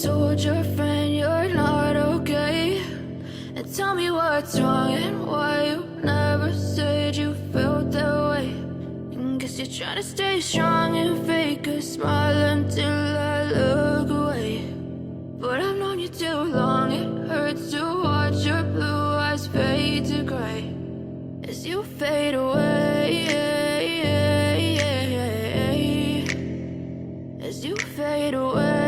told your friend you're not okay? And tell me what's wrong and why you never said you felt that way. And guess you're trying to stay strong and fake a smile until I look away. But I've known you too long, it hurts to watch your blue eyes fade to gray as you fade away, as you fade away.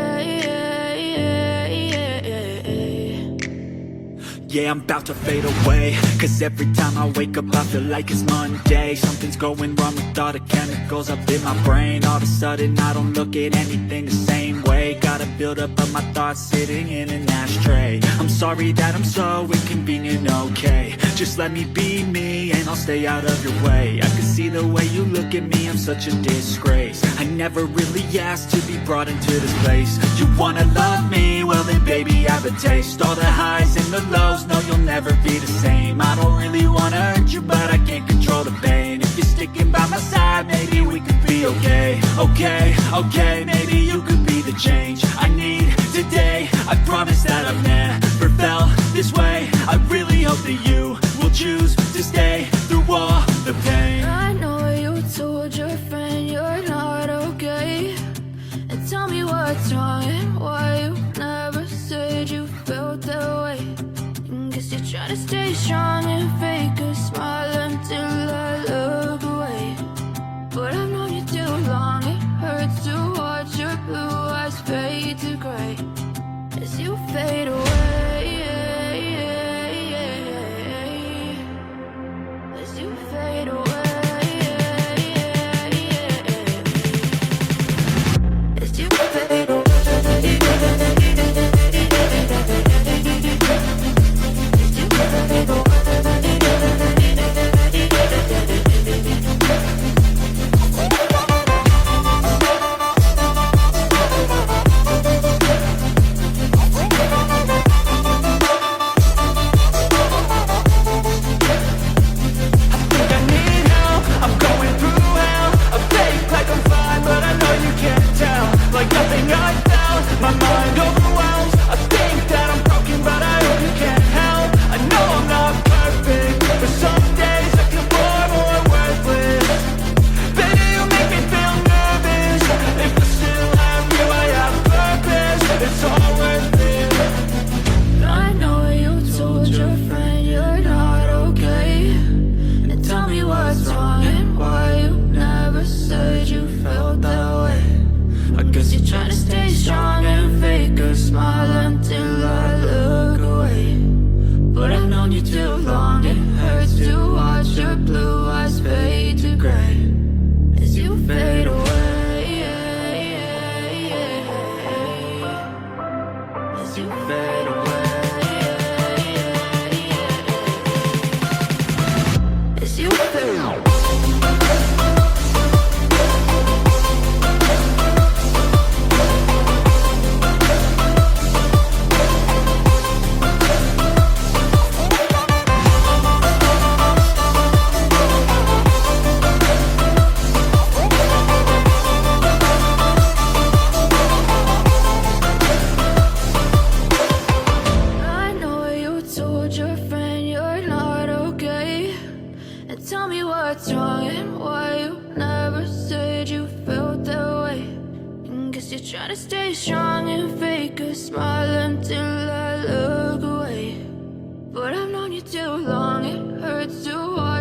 Yeah, I'm about to fade away, cause every time I wake up I feel like it's Monday. Something's going wrong with all the chemicals up in my brain. All of a sudden I don't look at anything the same way. Gotta build up of my thoughts sitting in an ashtray. I'm sorry that I'm so inconvenient, okay? Just let me be me and I'll stay out of your way. I can see the way you look at me, I'm such a disgrace. I never really asked to be brought into this place. You wanna love me? Well then baby I have a taste. All the highs and the lows, no you'll never be the same. I don't really wanna hurt you but I can't control the pain. If you're sticking by my side, maybe we could be okay. Okay, maybe you could be the change I need today. I promise that I've never felt this way. I really hope that you will choose to stay through all the pain. I know you told your friend you're not okay. And tell me what's wrong and why you never said you felt that way. And guess you're trying to stay strong and fake a smile until I look away. But I've known you too long, it hurts to watch your blue eyes fade to gray as you fade away, as you fade away, as you fade away. Try to stay strong and fake a smile until I look away. But I've known you too long, it hurts to watch